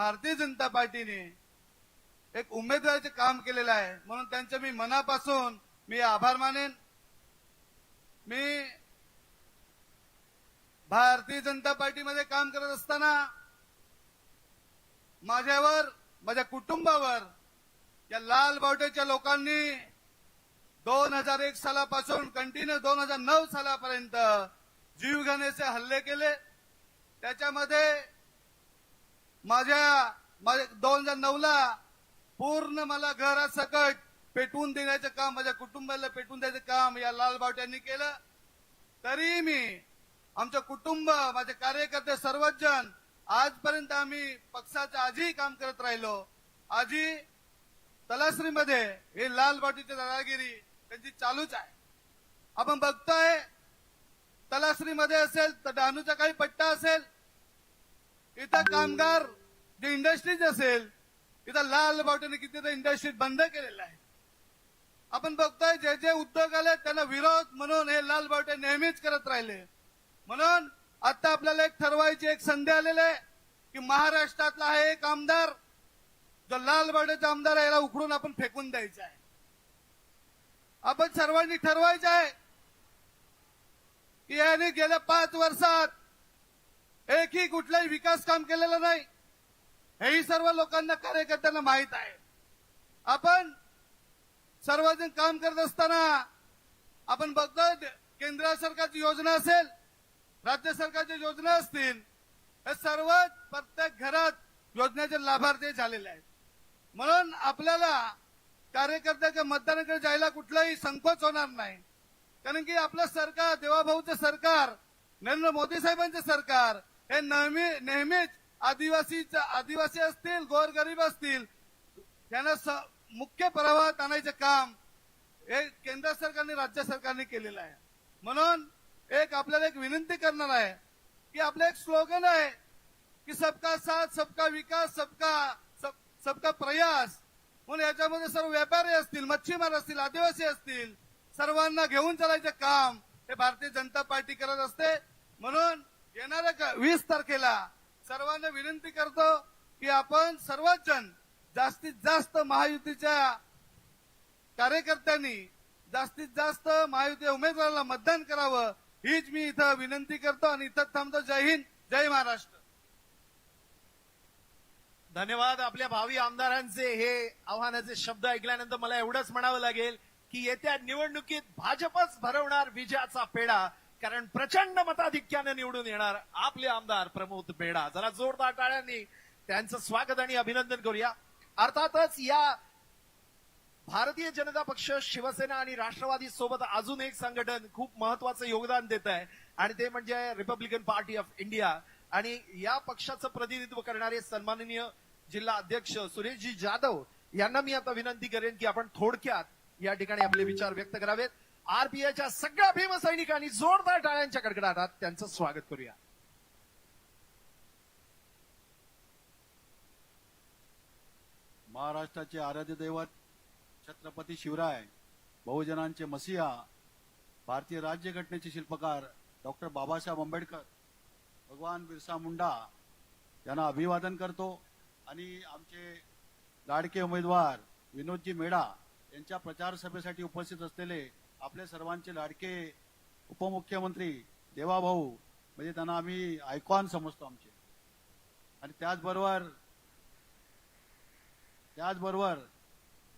भारतीय जनता पार्टीने एक उमेदवाराचे काम केलेलं आहे, म्हणून त्यांचे मी मनापासून आभार मानेन। मी भारतीय जनता पार्टीमध्ये काम करत असताना माझ्यावर, माझ्या कुटुंबावर या लाल बावट्याच्या लोकांनी 2001 सालापासून कंटिन्यू 2009 सालापर्यंत जीवघेण्याचे हल्ले केले। त्याच्यामध्ये माझ्या 2009 ला पूर्ण मला घरासकट पेटवून देण्याचं काम, माझ्या कुटुंबाला पेटवून द्यायचं काम या लाल बावट्यांनी केलं। तरी मी, आमचं कुटुंब, माझे कार्यकर्ते सर्वच जण आजपर्यंत आम्ही पक्षाचं आजही काम करत राहिलो। आजही तलासरीमध्ये हे लाल बावटीची दादागिरी त्यांची चालूच आहे। आपण बघतोय तलासरीमध्ये असेल तर डहाणूचा काही पट्टा असेल, इथं कामगार जे इंडस्ट्रीज असेल, इथं लाल बावटीने कितीतरी इंडस्ट्री बंद केलेल्या आहे। आपण बघतोय जे जे उद्योग आले त्यांना विरोध म्हणून हे लाल बावटे नेहमीच करत राहिले। म्हणून आता आपल्याला एक ठरवायची एक संधी आलेली आहे की महाराष्ट्रातला हा एक आमदार जो लाल बावट्याचा आमदार आहे याला उखडून आपण फेकून द्यायचा आहे। आपण सर्वांनी ठरवायचं आहे की याने गेल्या 5 वर्षात एकही कुठलाही विकास काम केलेलं नाही, हेही सर्व लोकांना, कार्यकर्त्यांना माहित आहे। आपण सर्वजण काम करत असताना आपण बघतो केंद्र सरकारची योजना असेल, राज्य सरकारच्या योजना असतील, हे सर्व प्रत्येक घरात योजनेचे लाभार्थी झालेले आहेत। म्हणून आपल्याला कार्यकर्त्याच्या मतदानाकडे जायला कुठलाही संकोच होणार नाही, कारण की आपलं सरकार, देवाभाऊचं सरकार, नरेंद्र मोदी साहेबांचं सरकार हे नेहमीच आदिवासी असतील, गोरगरीब असतील, त्यांना मुख्य प्रवाहात आणायचं काम हे केंद्र सरकारने, राज्य सरकारने केलेलं आहे। म्हणून आपल्याला एक विनंती करणार आहे की आपलं एक स्लोगन आहे की सबका साथ, सबका विकास, सबका प्रयास। म्हणून याच्यामध्ये सर्व व्यापारी असतील, मच्छीमार असतील, आदिवासी असतील, सर्वांना घेऊन चालायचं काम हे भारतीय जनता पार्टी करत असते। म्हणून येणाऱ्या 20 तारखेला सर्वांना विनंती करतो की आपण सर्वच जण जास्तीत जास्त महायुतीच्या कार्यकर्त्यांनी जास्तीत जास्त महायुती उमेदवाराला मतदान करावं, हीच मी इथं विनंती करतो आणि इथं थांबतो। जय हिंद, जय महाराष्ट्र। धन्यवाद। आपल्या भावी आमदारांचे हे आव्हानाचे शब्द ऐकल्यानंतर मला एवढंच म्हणावं लागेल की येत्या निवडणुकीत भाजपच भरवणार विजयाचा पेढा, कारण प्रचंड मताधिक्याने निवडून येणार आपले आमदार प्रमोद बेडा। जरा जोरदार टाळ्यांनी त्यांचं स्वागत आणि अभिनंदन करूया। अर्थातच या भारतीय जनता पक्ष, शिवसेना आणि राष्ट्रवादी सोबत अजून एक संघटन खूप महत्वाचं योगदान देत आहे आणि ते म्हणजे रिपब्लिकन पार्टी ऑफ इंडिया। आणि या पक्षाचं प्रतिनिधित्व करणारे सन्माननीय जिल्हा अध्यक्ष सुरेशजी जाधव यांना मी आता विनंती करेन की आपण थोडक्यात या ठिकाणी आपले विचार व्यक्त करावेत। आरपीआयच्या सगळ्या भीमसैनिकांनी जोरदार टाळ्यांच्या कडकडाटात त्यांचं स्वागत करूया। महाराष्ट्राचे आराध्य दैवत छत्रपती शिवराय, बहुजनांचे मसीहा, भारतीय राज्यघटनेचे शिल्पकार डॉक्टर बाबासाहेब आंबेडकर, भगवान बिरसा मुंडा यांना अभिवादन करतो आणि आमचे लाडके उमेदवार विनोदजी मेढा यांच्या प्रचार सभेसाठी उपस्थित असलेले आपले सर्वांचे लाडके उपमुख्यमंत्री देवाभाऊ, म्हणजे त्यांना आम्ही आयकॉन समजतो आमचे, आणि त्याचबरोबर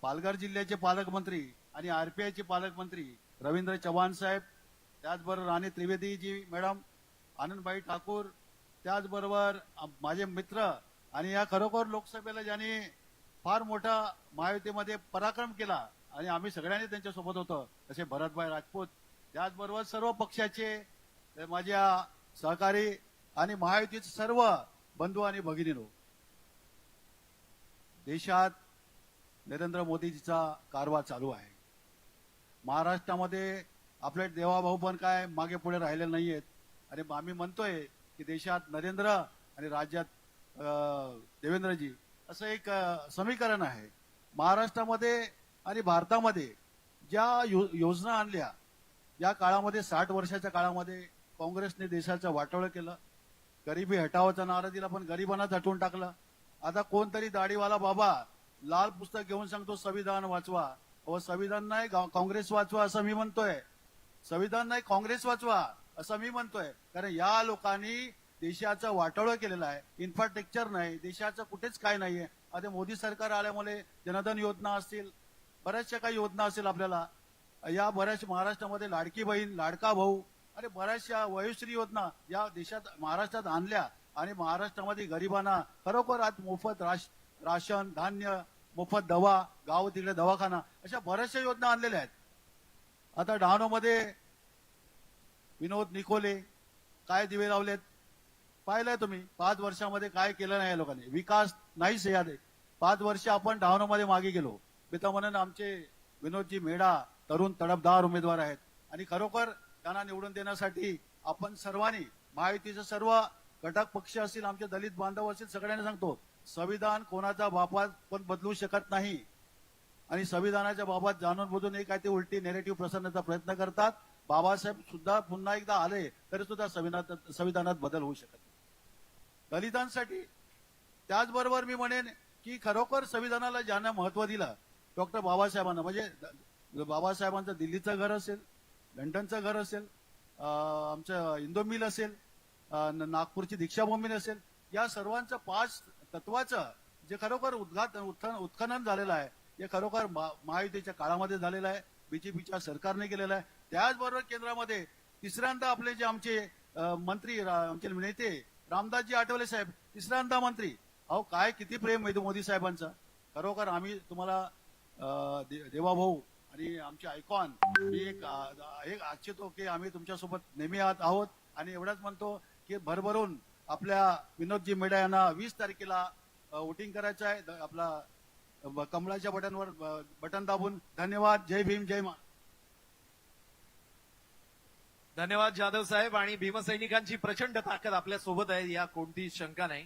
पालघर जिल्ह्याचे पालकमंत्री आणि आरपीआयचे पालकमंत्री रवींद्र चव्हाण साहेब, त्याचबरोबर राणी त्रिवेदीजी मॅडम, आनंदबाई ठाकूर, त्याचबरोबर माझे मित्र आणि या खरोखर लोकसभेला ज्यांनी फार मोठा महायुतीमध्ये पराक्रम केला आणि आम्ही सगळ्यांनी त्यांच्यासोबत होतो असे भरतभाई राजपूत, त्याचबरोबर सर्व पक्षाचे माझ्या सहकारी आणि महायुतीचे सर्व बंधू आणि भगिनींनो, देशात नरेंद्र मोदीजीचा कारभार चालू आहे। महाराष्ट्रामध्ये आपले देवाभाऊ पण काय मागे पुढे राहिले नाहीयेत आणि आम्ही म्हणतोय की देशात नरेंद्र आणि राज्यात देवेंद्रजी असं एक समीकरण आहे। महाराष्ट्रामध्ये आणि भारतामध्ये ज्या योजना आणल्या, या काळामध्ये 60 वर्षाच्या काळामध्ये काँग्रेसने देशाचं वाटोळं केलं, गरिबी हटावचा नारा दिला पण गरिबांना हटवून टाकलं आता कोणतरी दाढीवाला बाबा लाल पुस्तक घेऊन सांगतो संविधान वाचवा. अहो संविधान नाही काँग्रेस वाचवा असं मी म्हणतोय. संविधान नाही काँग्रेस वाचवा असं मी म्हणतोय. कारण या लोकांनी देशाचं वाटोळं केलेलं आहे. इन्फ्रास्ट्रक्चर नाही, देशाचं कुठेच काय नाहीये. आता मोदी सरकार आल्यामुळे जनधन योजना असतील, बऱ्याचशा काही योजना असेल आपल्याला, या बऱ्याच महाराष्ट्रामध्ये लाडकी बहीण, लाडका भाऊ, अरे बऱ्याचशा वयोश्री योजना या देशात महाराष्ट्रात आणल्या आणि महाराष्ट्रामध्ये गरिबांना खरोखर आज मोफत राशन, धान्य, मोफत दवा, गाव तिकडे दवाखाना, अशा बऱ्याचशा योजना आणलेल्या आहेत. आता डहाणूमध्ये विनोद निकोले काय दिवे लावलेत पाहिलंय तुम्ही. 5 वर्षामध्ये काय केलं नाही या लोकांनी. विकास नाहीच याद आहे. 5 वर्ष आपण डहाणूमध्ये मागे गेलो. पिता म्हणून आमचे विनोदजी मेढा तरुण तडफदार उमेदवार आहेत आणि खरोखर त्यांना निवडून देण्यासाठी आपण सर्वांनी, महायुतीचे सर्व घटक पक्ष असतील, आमचे दलित बांधव असतील, सगळ्यांना सांगतो, संविधान कोणाच्या बापात पण बदलू शकत नाही आणि संविधानाच्या बाबत जाणून बुजून एक काय ते उलटी नेरेटिव्ह पसरण्याचा प्रयत्न करतात. बाबासाहेब सुद्धा पुन्हा एकदा आले तरी सुद्धा संविधानात बदल होऊ शकत नाही. दलितांसाठी त्याचबरोबर मी म्हणेन की खरोखर संविधानाला ज्यांना महत्व दिलं डॉक्टर बाबासाहेबांना, म्हणजे बाबासाहेबांचं दिल्लीचं घर असेल, लंडनचं घर असेल, आमचं इंदो मिल असेल, नागपूरची दीक्षाभूमी असेल, या सर्वांचं 5 तत्वाचं जे खरोखर उत्खनन झालेलं आहे, हे खरोखर महायुतीच्या काळामध्ये झालेलं आहे, बीजेपीच्या सरकारने केलेलं आहे. त्याचबरोबर केंद्रामध्ये तिसऱ्यांदा आपले जे आमचे मंत्री, आमचे नेते रामदासजी आठवले साहेब तिसऱ्यांदा मंत्री. अहो काय किती प्रेम आहे मोदी साहेबांचं. खरोखर आम्ही तुम्हाला देवाभाऊ आणि आमचे आयकॉन मी एक आक्षेतो की आम्ही तुमच्यासोबत नेहमी आहोत आणि एवढंच म्हणतो की भरभरून आपल्या विनोदजी मेढा यांना 20 तारखेला वोटिंग करायचं आहे. आपला कमळाच्या बटनवर बटन दाबून. धन्यवाद. जय भीम, जय मा. धन्यवाद जाधव साहेब. आणि भीमसैनिकांची प्रचंड ताकद आपल्या सोबत आहे, या कोणतीही शंका नाही.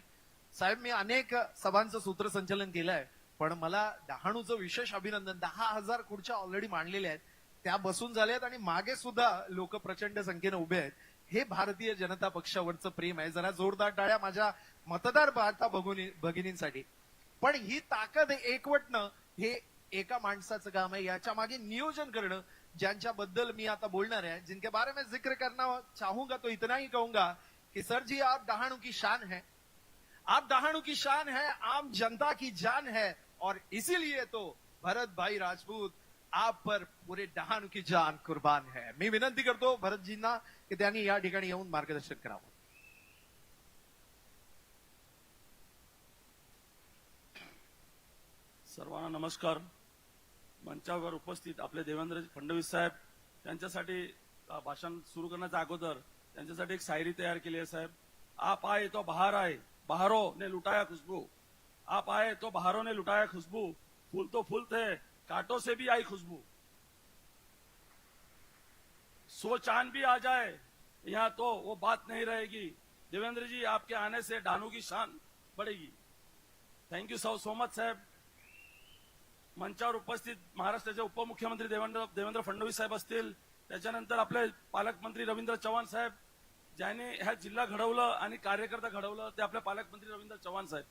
साहेब, मी अनेक सभांचं सूत्रसंचालन केलंय, पण मला डहाणूचं विशेष अभिनंदन. 10,000 खुर्च्या ऑलरेडी मांडलेल्या आहेत, त्या बसून झाल्यात आणि मागे सुद्धा लोक प्रचंड संख्येने उभे आहेत. हे भारतीय जनता पक्षावरचं प्रेम आहे. जरा जोरदार टाळ्या माझ्या मतदार भारता भगिनींसाठी. पण ही ताकद एकवटणं हे एका माणसाचं काम आहे. याच्या मागे नियोजन करणं, ज्यांच्याबद्दल मी आता बोलणार है, जिनके बारे में जिक्र करना चाहूंगा तो इतना ही कहूंगा कि सर जी आप डहाणू की शान है, आप डहाणू की शान है, आम जनता की जान है और इसीलिए तो भरत भाई राजपूत आप पर पुरे डहाणू की जान कुर्बान है. मी विनंती करतो भरतजींना की त्यांनी या ठिकाणी येऊन मार्गदर्शन करावं. सर्वांना नमस्कार. मंचावर उपस्थित आपले देवेंद्र फडणवीस साहेब, त्यांच्यासाठी भाषण सुरू करण्याच्या अगोदर त्यांच्यासाठी एक शायरी तयार केली आहे. साहेब, आप आए तो बहार आए, बहारों ने लुटाया खुशबू. आप आए तो बहारों ने लुटाया खुशबू, फूल तो फूल थे, कांटों से भी आई खुशबू. सो चांद भी आ जाए यहाँ तो वो बात नहीं रहेगी. देवेंद्र जी, आपके आने से डहाणू की शान बढ़ेगी. थैंक यू सो मच साहेब. मंचावर उपस्थित महाराष्ट्राचे उपमुख्यमंत्री देवेंद्र फडणवीस साहेब असतील, त्याच्यानंतर आपले पालकमंत्री रवींद्र चव्हाण साहेब, ज्यांनी ह्या जिल्हा घडवलं आणि कार्यकर्ता घडवलं, ते आपले पालकमंत्री रवींद्र चव्हाण साहेब.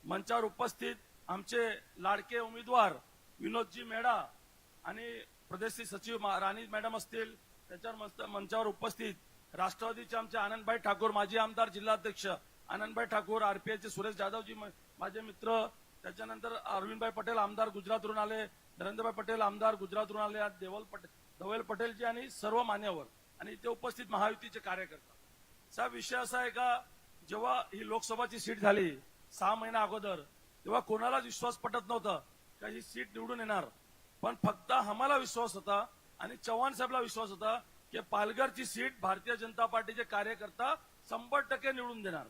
मंचावर उपस्थित आमचे लाडके उमेदवार विनोदजी मेढा आणि प्रदेश सचिव राणी मॅडम असतील. त्याच्यावर मंचावर उपस्थित राष्ट्रवादीचे आमचे आनंदभाई ठाकूर, माजी आमदार जिल्हाध्यक्ष आनंदभाई ठाकूर, आरपीआयचे सुरेश जाधवजी माझे मित्र, त्याच्यानंतर अरविंदभाई पटेल आमदार गुजरातवरून आले, नरेंद्रभाई पटेल आमदार गुजरातवरून आले, धवल पटेलजी आणि सर्व मान्यवर आणि इथे उपस्थित महायुतीचे कार्यकर्ता. साहेब, विषय असा आहे का, जेव्हा ही लोकसभाची सीट झाली 6 महिन्या अगोदर, तेव्हा कोणालाच विश्वास पटत नव्हता का ही सीट निवडून येणार. पण फक्त आम्हाला विश्वास होता आणि चव्हाण साहेबला विश्वास होता की पालघरची सीट भारतीय जनता पार्टीचे कार्यकर्ता 100% निवडून देणार.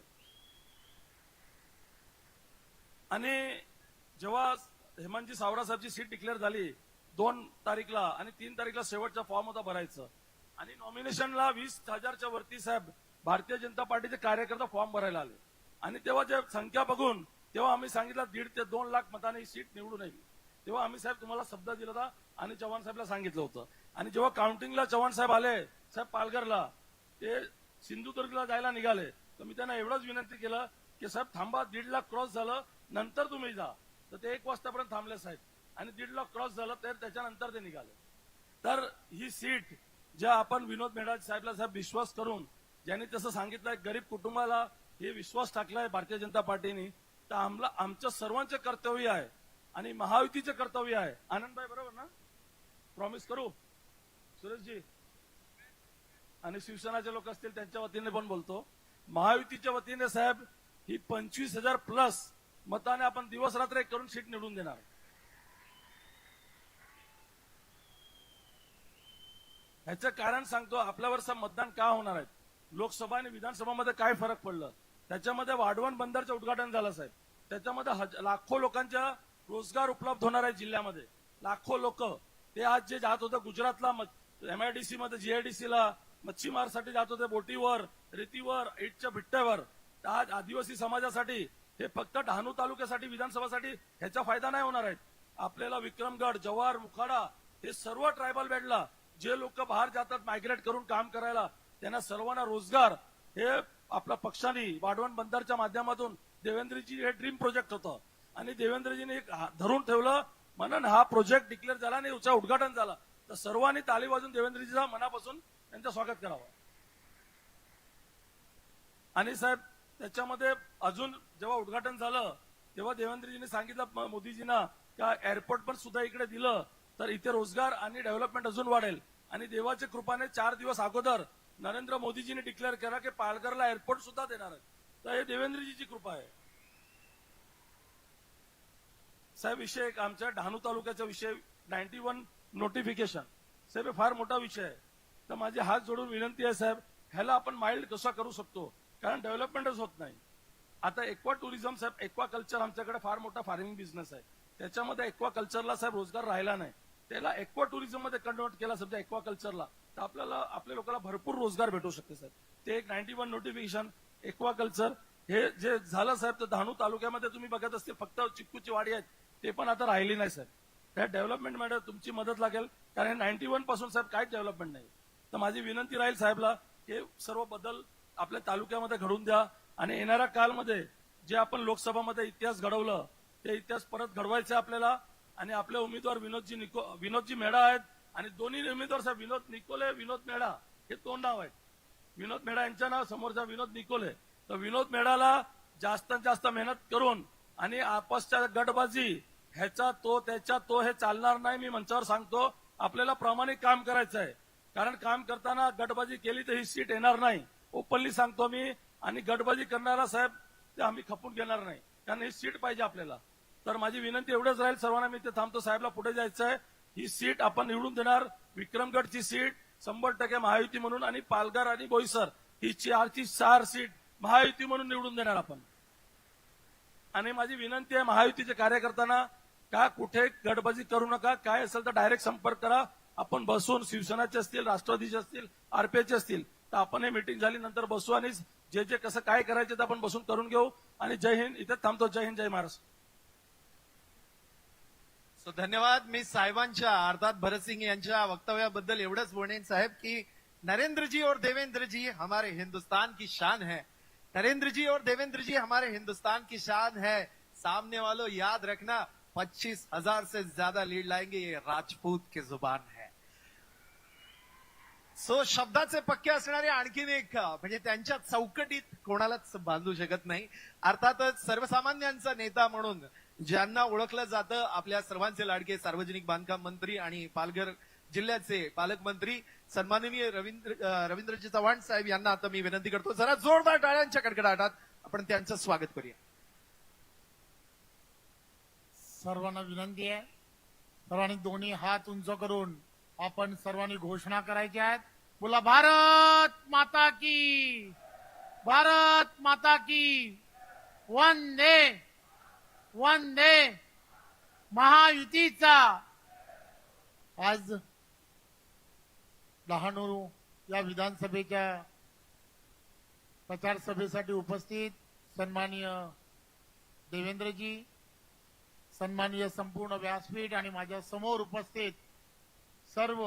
आणि जेव्हा हेमंतजी सावरा साहेबची सीट डिक्लेअर झाली 2 तारीखला आणि 3 तारीखला शेवटचा फॉर्म होता भरायचं आणि नॉमिनेशनला 20,000च्या वरती साहेब भारतीय जनता पार्टीचे कार्यकर्ता फॉर्म भरायला आले. आणि तेव्हा जे संख्या बघून तेव्हा आम्ही सांगितलं 1.5 ते 2 लाख मतांनी ही सीट निवडून येईल. तेव्हा आम्ही साहेब तुम्हाला शब्द दिला होता आणि चव्हाण साहेबला सांगितलं होतं. आणि जेव्हा काउंटिंगला चव्हाण साहेब आले साहेब पालघरला, ते सिंधुदुर्गला जायला निघाले, तर मी त्यांना एवढंच विनंती केलं की साहेब थांबा, 1.5 लाख क्रॉस झालं नंतर तुम्ही जा. तर ते 1 वाजतापर्यंत थांबले साहेब आणि 1.5 लाख क्रॉस झालं तर त्याच्यानंतर ते निघाले. तर ही सीट ज्या आपण विनोद मेहता साहेबला साहेब विश्वास करून ज्यांनी तसं सांगितलंय, गरीब कुटुंबाला हे विश्वास टाकलाय भारतीय जनता पार्टीने, तर आमचं सर्वांचे कर्तव्य आहे आणि महायुतीचे कर्तव्य आहे. आनंदभाई बरोबर ना? प्रॉमिस करू सुरेशजी आणि शिवसेनाचे लोक असतील त्यांच्या वतीने पण बोलतो, महायुतीच्या वतीने साहेब ही 25,000 प्लस मताने आपण दिवस रात्र एक करून सीट निवडून देणार. ह्याचं कारण सांगतो, आपल्यावरचं मतदान का होणार आहे, लोकसभा आणि विधानसभामध्ये काय फरक पडलं. त्याच्यामध्ये वाढवण बंदरचं उद्घाटन झालं साहेब. त्याच्यामध्ये लाखो लोकांच्या रोजगार उपलब्ध होणार आहे जिल्ह्यामध्ये. लाखो लोक ते आज जे जात होते गुजरातला MIDC मध्ये GIDCला मच्छीमारसाठी जात होते, बोटीवर, रेतीवर, इटच्या भिट्ट्यावर. आज आदिवासी समाजासाठी हे फक्त डहाणू तालुक्यासाठी विधानसभासाठी ह्याचा फायदा नाही होणार आहे. आपल्याला विक्रमगड, जव्हार, मुखाडा हे सर्व ट्रायबल बेल्टला जे लोक बाहेर जातात मायग्रेट करून काम करायला, त्यांना सर्वांना रोजगार हे आपल्या पक्षाने वाढवण बंदरच्या माध्यमातून देवेंद्रजी हे ड्रीम प्रोजेक्ट होतं आणि देवेंद्रजीने एक धरून ठेवलं म्हणून हा प्रोजेक्ट डिक्लेअर झाला आणि याचं उद्घाटन झालं. तर सर्वांनी ताली वाजून देवेंद्रजीचा मनापासून त्यांचं स्वागत करावं. आणि साहेब त्याच्यामध्ये अजून जेव्हा उद्घाटन झालं तेव्हा देवेंद्रजीने सांगितलं मोदीजींना का एअरपोर्ट पण सुद्धा इकडे दिलं तर इथे रोजगार आणि डेव्हलपमेंट अजून वाढेल. आणि देवाच्या कृपाने 4 दिवस अगोदर नरेंद्र मोदीजीने डिक्लेअर केला की पालघरला एअरपोर्ट सुद्धा देणार आहे. तर हे देवेंद्रजीची कृपा आहे साहेब. विषय एक आमच्या डहाणू तालुक्याचा विषय 91 नोटिफिकेशन साहेब हे फार मोठा विषय आहे. तर माझी हात जोडून विनंती आहे साहेब, ह्याला आपण माइल्ड कसा करू शकतो, कारण डेव्हलपमेंटच होत नाही. आता एक्वा टुरिझम साहेब, एक्वा कल्चर आमच्याकडे फार मोठा फार्मिंग बिझनेस आहे. त्याच्यामध्ये एक्वा कल्चरला साहेब रोजगार राहिला नाही. त्याला एक्वा टुरिझम मध्ये कन्वर्ट केला समजा एक्वा कल्चरला, तर आपल्या लोकांना भरपूर रोजगार भेटू शकते साहेब. ते एक 91 नोटिफिकेशन एक्वा कल्चर हे जे झालं साहेब, तर डहाणू तालुक्यामध्ये तुम्ही बघत असतील फक्त चिक्कूची वाडी आहेत, ते पण आता राहिली नाही साहेब. त्या डेव्हलपमेंटमध्ये तुमची मदत लागेल, कारण 91 पासून साहेब काहीच डेव्हलपमेंट नाही. तर माझी विनंती राहील साहेबला की सर्व बदल आपल्या तालुक्यामध्ये घडवून द्या आणि येणाऱ्या कालमध्ये जे आपण लोकसभामध्ये इतिहास घडवलं ते इतिहास परत घडवायचे आपल्याला. आणि आपले उमेदवार विनोदजी मेढा आहेत आणि दोन्ही उमेदवार साहेब विनोद निकोले, विनोद मेढा हे 2 नाव आहेत. विनोद मेढा यांच्या नाव समोरचा विनोद निकोले. तर विनोद मेढाला जास्तीत जास्त मेहनत करून आणि आपसच्या गटबाजी ह्याचा तो त्याच्या तो हे चालणार नाही. मी मंचावर सांगतो, आपल्याला प्रामाणिक काम करायचं आहे, कारण काम करताना गटबाजी केली तर ही सीट येणार नाही. ओपनली सांगतो मी, आणि गटबाजी करणारा साहेब ते आम्ही खपून घेणार नाही, कारण ही सीट पाहिजे आपल्याला. तर माझी विनंती एवढंच राहील सर्वांना, मी ते थांबतो. साहेबला पुढे जायचं आहे, ही सीट आपण निवडून देणार. विक्रमगडची सीट 100% महायुती म्हणून आणि पालघर आणि बोईसर ही 4 सीट महायुती म्हणून निवडून देणार आपण. आणि माझी विनंती आहे महायुतीच्या कार्यकर्त्यांना का कुठे गटबाजी करू नका, काय असेल तर डायरेक्ट संपर्क करा. आपण बसून शिवसेनाचे असतील, राष्ट्रवादीचे असतील, RPIचे असतील, तर आपण हे मीटिंग झाली नंतर बसू आणि जे कसं काय करायचं ते आपण बसून करून घेऊ. आणि जय हिंद. इथे थांबतो. जय हिंद, जय महाराष्ट्र. सो धन्यवाद. मी साहेबांच्या अर्थात भरत सिंग यांच्या वक्तव्याबद्दल एवढंच बोलेन साहेब की नरेंद्र जी और देवेंद्र जी हमारे हिंदुस्तान की शान है. नरेंद्र जी और देवेंद्र जी हमारे हिंदुस्तान की शान है. सामने वालों याद रखना, 25,000 से ज्यादा लीड लाएंगे, ये राजपूत की जुबान है. सो शब्दाचे पक्के असणारे आणखीन एक म्हणजे त्यांच्या चौकटीत कोणालाच बांधू शकत नाही. अर्थातच सर्वसामान्यांचा नेता म्हणून ज्यांना ओळखलं जातं, आपल्या सर्वांचे लाडके सार्वजनिक बांधकाम मंत्री आणि पालघर जिल्ह्याचे पालकमंत्री सन्माननीय रवींद्रजी चव्हाण साहेब यांना आता मी विनंती करतो, जरा जोरदार टाळ्यांच्या कडकडाटात आपण त्यांचं स्वागत करूया. सर्वांना विनंती आहे, सर्वांनी दोन्ही हात उंच करून आपण सर्वांनी घोषणा करायची आहेत. बोला भारत माता की, भारत माता की. वंदे वंदे महायुतीचा. आज डहाणू या विधानसभेच्या प्रचार सभेसाठी उपस्थित सन्माननीय देवेंद्रजी, सन्माननीय संपूर्ण व्यासपीठ आणि माझ्या समोर उपस्थित सर्व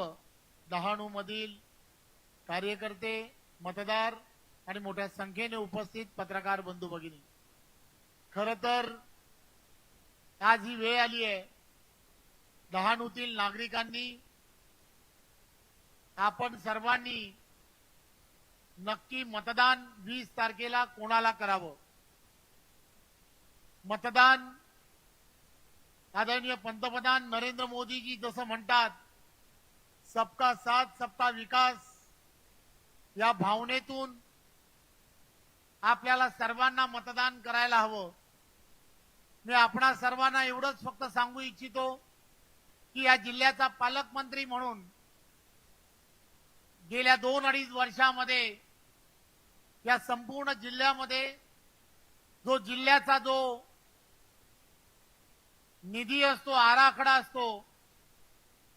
डहाणू मधील कार्यकर्ते, मतदार आणि मोठ्या संख्येने उपस्थित पत्रकार बंधू भगिनी, खर तर आज ही वेळ आली आहे, डहाणूतील नागरिकांनी, आपण सर्वांनी नक्की मतदान 20 तारखेला कोणाला करावं. मतदान आदरणीय पंतप्रधान नरेंद्र मोदीजी जसं म्हणतात, सबका साथ सबका विकास या भावनेतून आपल्याला सर्वांना मतदान करायला हवं. मी आपणा सर्वांना एवढंच फक्त सांगू इच्छितो की या जिल्ह्याचा पालकमंत्री म्हणून गेल्या 2-2.5 वर्षामध्ये या संपूर्ण जिल्ह्यामध्ये जो जिल्ह्याचा जो निधी असतो, आराखडा असतो,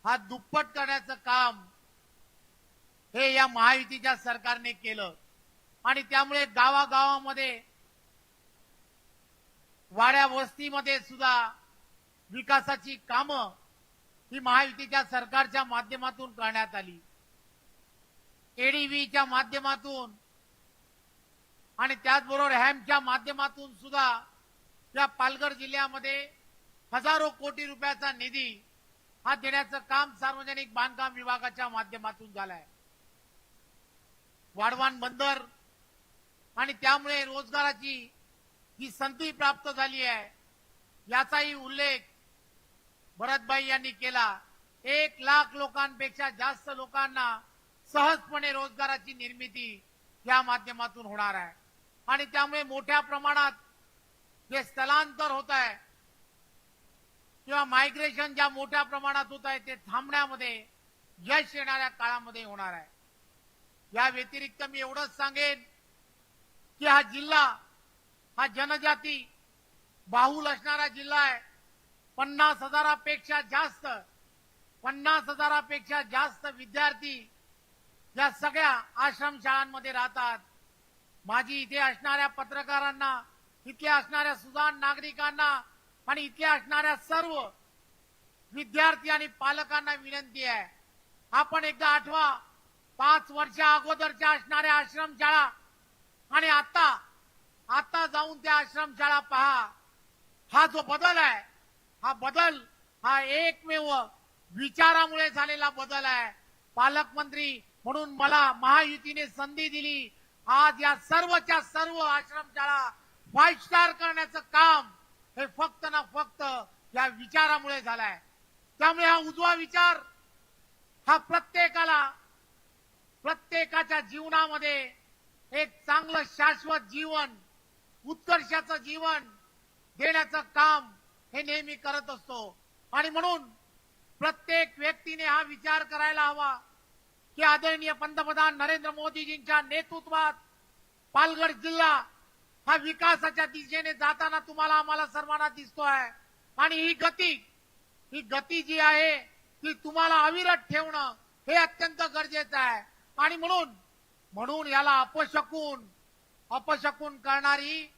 हा दुप्पट करण्याचं काम हे या महायुतीच्या सरकारने केलं. आणि त्यामुळे गावागावामध्ये, वाड्या वस्तीमध्ये सुद्धा विकासाची कामं ही महायुतीच्या सरकारच्या माध्यमातून करण्यात आली. एडीबीच्या माध्यमातून आणि त्याचबरोबर हॅमच्या माध्यमातून सुद्धा या पालघर जिल्ह्यामध्ये हजारो कोटी रुपयाचा निधी हा देण्याचं काम सार्वजनिक बांधकाम विभागाच्या माध्यमातून झालंय. वाढवान बंदर आणि त्यामुळे रोजगाराची जी संधी प्राप्त झाली आहे याचाही उल्लेख भरतभाई यांनी केला. 1 लाख लोकांपेक्षा जास्त लोकांना सहजपणे रोजगाराची निर्मिती या माध्यमातून होणार आहे. आणि त्यामुळे मोठ्या प्रमाणात जे स्थलांतर होत आहे किंवा मायग्रेशन ज्या मोठ्या प्रमाणात होत आहे ते थांबण्यामध्ये यश येणाऱ्या काळामध्ये होणार आहे. या व्यतिरिक्त मी एवढंच सांगेन की हा जिल्हा हा जनजाती बाहुल असणारा जिल्हा आहे. 50,000पेक्षा जास्त विद्यार्थी या सगळ्या आश्रमशाळांमध्ये राहतात. माझी इथे असणाऱ्या पत्रकारांना, इथल्या असणाऱ्या सुजाण नागरिकांना आणि इथल्या असणाऱ्या सर्व विद्यार्थी आणि पालकांना विनंती आहे, आपण एकदा आठवा 5 वर्षा अगोदरच्या असणाऱ्या आश्रमशाळा आणि आता जाऊन त्या आश्रमशाळा पहा. हा जो बदल आहे, हा बदल हा एकमेव विचारामुळे झालेला बदल आहे. पालकमंत्री म्हणून मला महायुतीने संधी दिली. आज या सर्वच्या सर्व आश्रमशाळा 5 स्टार करण्याचं काम हे फक्त ना फक्त या विचारामुळे झालंय. त्यामुळे हा उजवा विचार हा प्रत्येकाच्या जीवनामध्ये एक चांगलं शाश्वत जीवन, उत्कर्षाचं जीवन देण्याचं काम हे नेहमी करत असतो. आणि म्हणून प्रत्येक व्यक्तीने हा विचार करायला हवा की आदरणीय पंतप्रधान नरेंद्र मोदीजींच्या नेतृत्वात पालघर जिल्हा हा विकासाच्या दिशेने जाताना तुम्हाला आम्हाला सर्वांना दिसतोय. आणि ही गती जी आहे ती तुम्हाला अविरत ठेवणं हे अत्यंत गरजेचं आहे. आणि म्हणून याला अपशकून करणारी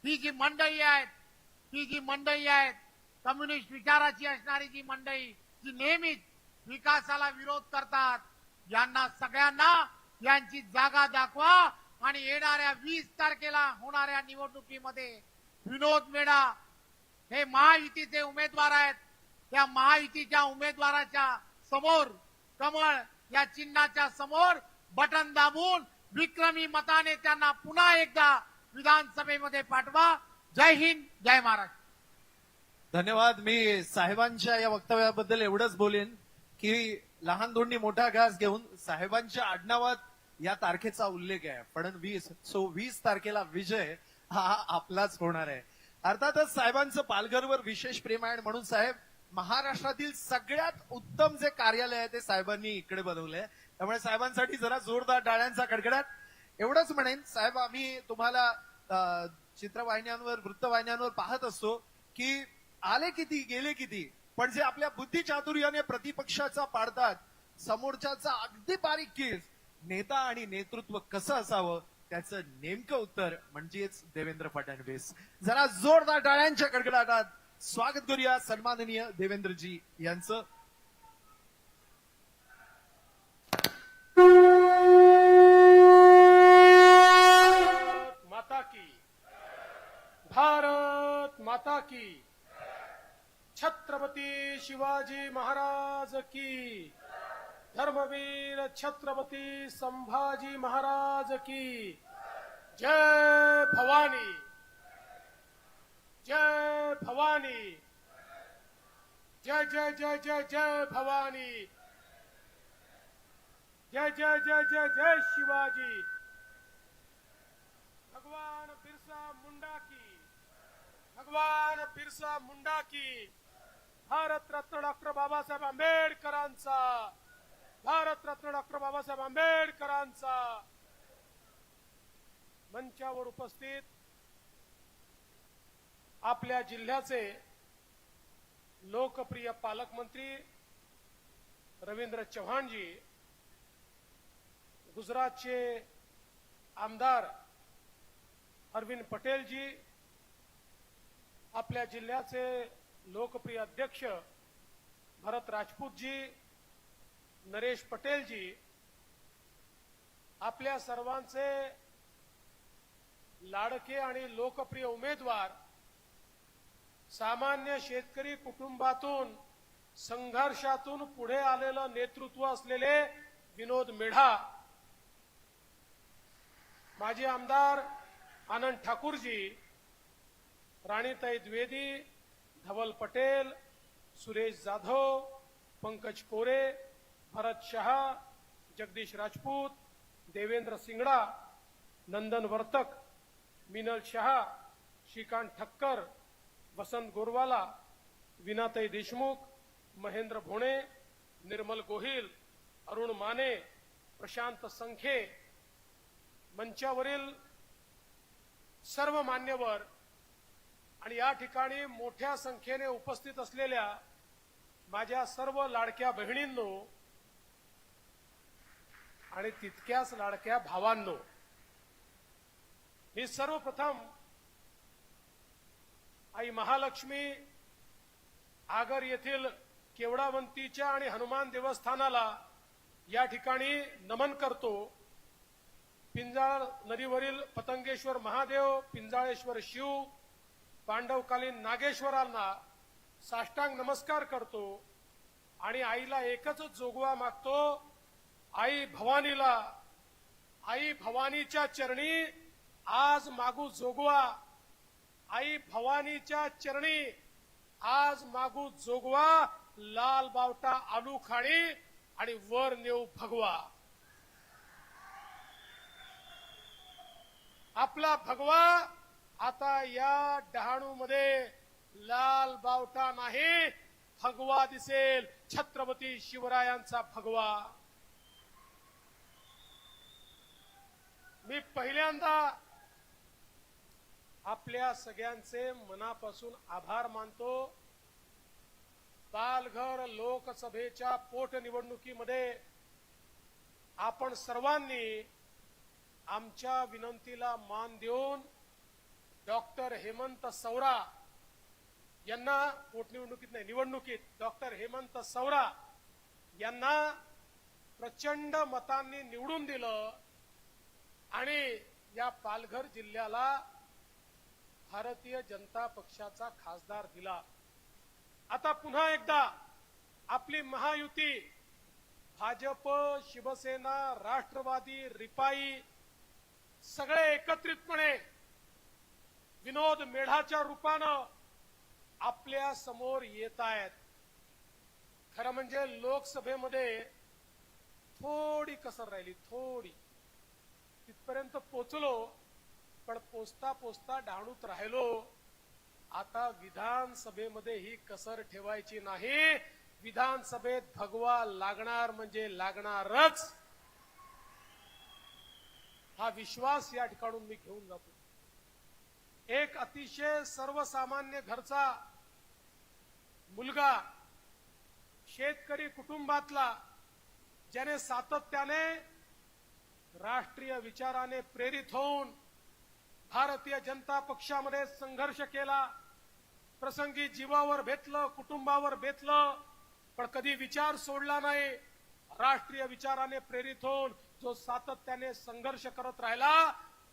ही जी मंडळी आहेत, कम्युनिस्ट विचाराची असणारी जी मंडळी जी नेहमीच विकासाला विरोध करतात, यांना सगळ्यांना यांची जागा दाखवा. आणि येणाऱ्या 20 तारखेला होणाऱ्या निवडणुकीमध्ये विनोद मेढा हे महायुतीचे उमेदवार आहेत. त्या महायुतीच्या उमेदवाराच्या समोर, कमळ या चिन्हाच्या समोर बटन दाबून विक्रमी मताने त्यांना पुन्हा एकदा विधानसभेमध्ये पाठवा. जय हिंद, जय महाराष्ट्र. धन्यवाद. मी साहेबांच्या या वक्तव्याबद्दल एवढंच बोलेन की लहान दोंडी मोठा घास घेऊन साहेबांच्या आडनावात या तारखेचा उल्लेख आहे, फडणवीस. 20 तारखेला विजय हा आपलाच होणार आहे. अर्थातच साहेबांचं पालघरवर विशेष प्रेम आहे. म्हणून साहेब, महाराष्ट्रातील सगळ्यात उत्तम जे कार्यालय आहे ते साहेबांनी इकडे बनवलंय. त्यामुळे साहेबांसाठी जरा जोरदार टाळ्यांचा कडकडाट. एवढंच म्हणेन साहेब, आम्ही तुम्हाला चित्रवाहिन्यांवर, वृत्तवाहिन्यांवर पाहत असतो की आले किती गेले किती, पण जे आपल्या बुद्धिचातुर्याने प्रतिपक्षाचा पाडतात, समोरच्याचा अगदी बारीक केस, नेता आणि नेतृत्व कसं असावं त्याचं नेमकं उत्तर म्हणजेच देवेंद्र फडणवीस. जरा जोरदार टाळ्यांच्या कडकडाटात स्वागत करूया सन्माननीय देवेंद्रजी यांचं. माता की भारत माता की, छत्रपती शिवाजी महाराज की, धर्मवीर छत्रपती संभाजी महाराज की, जय भवानी, जय भवानी, जय जय जय जय जय भवानी, जय जय जय जय जय शिवाजी, भगवान बिरसा मुंडा की, भगवान बिरसा मुंडा की, भारत रत्न डॉक्टर बाबासाहेब आंबेडकरांचा, भारत रत्न डॉक्टर बाबासाहेब आंबेडकरांचा. मंचावर उपस्थित आपल्या जिल्ह्याचे लोकप्रिय पालकमंत्री रवींद्र चव्हाणजी, गुजरातचे आमदार अरविंद पटेलजी, आपल्या जिल्ह्याचे लोकप्रिय अध्यक्ष भरत राजपूतजी, नरेश पटेलजी, आपल्या सर्वांचे लाडके आणि लोकप्रिय उमेदवार, सामान्य शेतकरी कुटुंबातून संघर्षातून पुढे आलेलं नेतृत्व असलेले विनोद मेढा, माजी आमदार आनंद ठाकूरजी, राणीताई द्विवेदी, धवल पटेल, सुरेश जाधव, पंकज कोरे, भरत शहा, जगदीश राजपूत, देवेंद्र सिंगडा, नंदन वर्तक, मिनल शहा, श्रीकांत ठक्कर, वसंत गोरवाला, विनाताई देशमुख, महेंद्र भोणे, निर्मल गोहिल, अरुण माने, प्रशांत संखे, मंचावरील सर्व मान्यवर आणि या ठिकाणी मोठ्या संख्येने उपस्थित असलेल्या माझ्या सर्व लाडक्या बहिणींनो आणि तितक्याच लाडक्या भावांनो, मी सर्वप्रथम आई महालक्ष्मी आगर येथील केवडावंतीच्या आणि हनुमान देवस्थानाला या ठिकाणी नमन करतो. पिंजाळ नदीवरील पतंगेश्वर महादेव, पिंजाळेश्वर शिव, पांडवकालीन नागेश्वरांना साष्टांग नमस्कार करतो आणि आईला एकच जोगवा मागतो, आई भवानीला, आई भवानीच्या चरणी आज मागू जोगवा, आई भवानीच्या चरणी आज मागू जोगवा, लाल बावटा आलू खाणी आणि वर नेऊ भगवा. आपला भगवा आता या डहाणूमध्ये लाल बावटा नाही, भगवा दिसेल, छत्रपती शिवरायांचा भगवा. मी पहिल्यांदा आपल्या सगळ्यांचे मनापासून आभार मानतो. पालघर लोकसभेच्या पोटनिवडणुकीमध्ये आपण सर्वांनी आमच्या विनंतीला मान देऊन डॉक्टर हेमंत सौरा यांना, पोटनिवडणुकीत नाही निवडणुकीत डॉक्टर हेमंत सौरा यांना प्रचंड मतांनी निवडून दिलं आणि या पालघर जिल्ह्याला भारतीय जनता पक्षाचा खासदार दिला. आता पुन्हा एकदा आपली महायुती भाजप, शिवसेना, राष्ट्रवादी, रिपाई सगळे एकत्रितपणे विनोद मेढाच्या रूपानं आपल्या समोर येत आहेत. खरं म्हणजे लोकसभेमध्ये थोडी कसर राहिली, थोडी तिथपर्यंत पोचलो, पण पोचता पोचता डहाणूत राहिलो. आता विधानसभेमध्ये ही कसर ठेवायची नाही. विधानसभेत भगवा लागणार म्हणजे लागणारच, हा विश्वास या ठिकाणून मी घेऊन जातो. एक अतिशय सर्वसामान्य घरचा मुलगा, शेतकरी कुटुंबातला, ज्याने सातत्याने राष्ट्रीय विचाराने प्रेरित होऊन भारतीय जनता पक्षामध्ये संघर्ष केला, प्रसंगी जीवावर बेतलं, कुटुंबावर बेतलं, पण कधी विचार सोडला नाही. राष्ट्रीय विचाराने प्रेरित होऊन जो सातत्याने संघर्ष करत राहिला,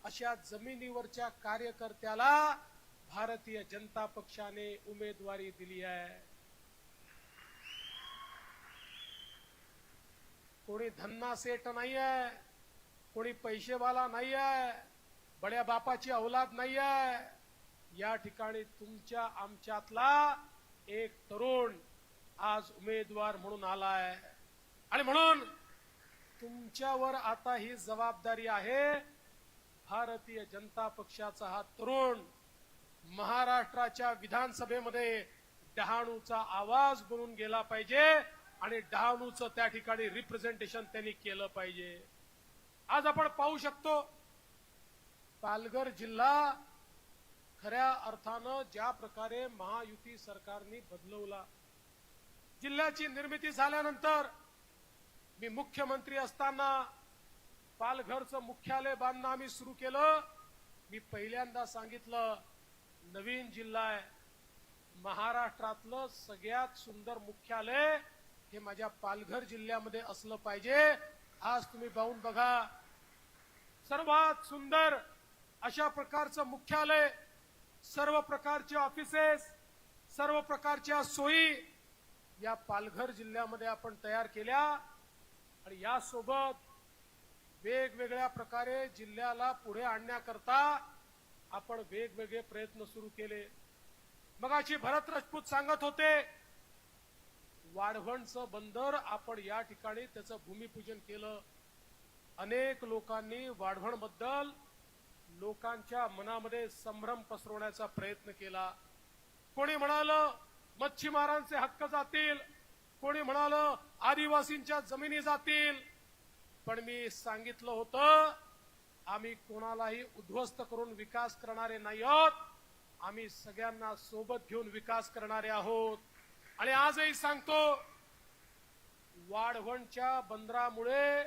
अशा जमिनीवरच्या कार्यकर्त्याला भारतीय जनता पक्षाने उमेदवारी दिली आहे. कोणी धन्ना सेठ नाही आहे, कोणी पैसेवाला नाही आहे, बड्या बापाची औलाद नाही आहे. या ठिकाणी तुमच्या आमच्यातला एक तरुण आज उमेदवार म्हणून आलाय आणि म्हणून तुमच्यावर आता ही जबाबदारी आहे. भारतीय जनता पक्षाचा हा तरुण महाराष्ट्राच्या विधानसभेमध्ये डहाणूचा आवाज बनून गेला पाहिजे आणि डहाणूचं त्या ठिकाणी रिप्रेझेंटेशन त्यांनी केलं पाहिजे. आज आपण पाहू शकतो पालघर जिल्हा खऱ्या अर्थानं ज्या प्रकारे महायुती सरकारने बदलवला. जिल्ह्याची निर्मिती झाल्यानंतर मी मुख्यमंत्री असताना पालघरचं मुख्यालय बांधणं आम्ही सुरू केलं. मी पहिल्यांदा सांगितलं नवीन जिल्हा आहे, महाराष्ट्रातलं सगळ्यात सुंदर मुख्यालय हे माझ्या पालघर जिल्ह्यामध्ये असलं पाहिजे. आज तुम्ही पाहून बघा, सर्वात सुंदर अशा प्रकारचं मुख्यालय, सर्व प्रकारचे ऑफिसेस, सर्व प्रकारच्या सोयी या पालघर जिल्ह्यामध्ये आपण तयार केल्या आणि यासोबत वेगवेगळ्या प्रकारे जिल्ह्याला पुढे आणण्याकरता आपण वेगवेगळे प्रयत्न सुरू केले. मगाशी भरत राजपूत सांगत होते वाढवणचं बंदर आपण या ठिकाणी त्याचं भूमिपूजन केलं. अनेक लोकांनी वाढवणबद्दल लोकांच्या मनामध्ये संभ्रम पसरवण्याचा प्रयत्न केला. कोणी म्हणालं मच्छीमारांचे हक्क जातील, कोणी म्हणालं आदिवासींच्या जमिनी जातील. पण मी सांगितलं होतं आम्ही कोणालाही उद्ध्वस्त करून विकास करणारे नाही आहोत, आम्ही सगळ्यांना सोबत घेऊन विकास करणारे आहोत. आणि आजही सांगतो वाढवणच्या बंदरामुळे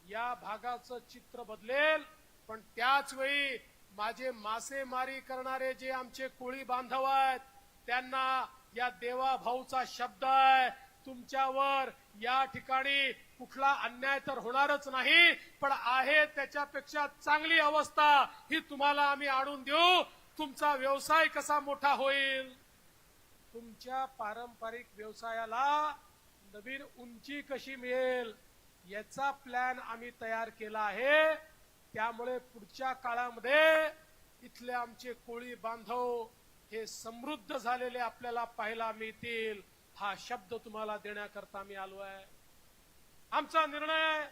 या भागाचं चित्र बदलेल, पण त्याच वेळी माझे मासेमारी करणारे जे आमचे कोळी बांधव आहेत त्यांना या देवा भाऊचा शब्द आहे, तुमच्यावर या ठिकाणी कुठला अन्याय तर होणारच नाही, पण आहे त्याच्यापेक्षा चांगली अवस्था ही तुम्हाला आम्ही आणून देऊ. तुमचा व्यवसाय कसा मोठा होईल, तुमच्या पारंपरिक व्यवसायाला नवीन उंची कशी मिळेल याचा प्लॅन आम्ही तयार केला आहे. त्यामुळे पुढच्या काळामध्ये इथले आमचे कोळी बांधव हे समृद्ध झालेले आपल्याला पाहायला मिळतील. हा शब्द तुम्हाला देण्याकरता मी आलो आहे. आमचा निर्णय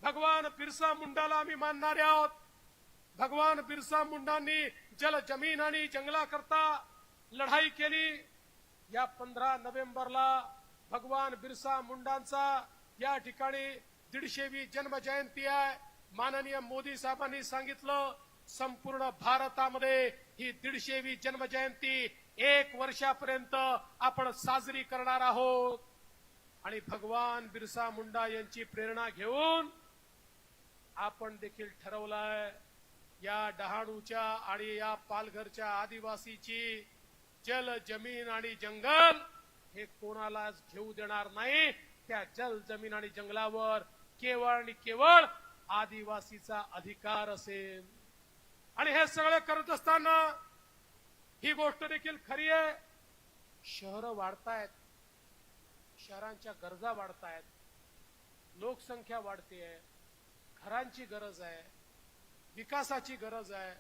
भगवान बिरसा मुंडाला आम्ही मानणारे आहोत. भगवान बिरसा मुंडांनी जल जमीन आणि जंगलाकरता लढाई केली. या 15 नोव्हेंबरला भगवान बिरसा मुंडांचा या ठिकाणी 150वी जन्मजयंती आहे. माननीय मोदी साहेबांनी सांगितलं संपूर्ण भारतामध्ये ही 150वी जन्मजयंती 1 वर्षापर्यंत आपण साजरी करणार आहोत. आणि भगवान बिरसा मुंडा यांची प्रेरणा घेऊन आपण देखील ठरवलंय या डहाणूच्या आणि या पालघरच्या आदिवासीची जल जमीन आणि जंगल हे कोणालाच घेऊ देणार नाही. त्या जल जमीन आणि जंगलावर केवळ आणि केवळ आदिवासीचा अधिकार असेल. आणि हे सगळे करत असताना ही गोष्ट देखील खरी आहे, शहरं वाढतायत, शहरांच्या गरजा वाढतायत, लोकसंख्या वाढतेय, घरांची गरज आहे, विकासाची गरज आहे.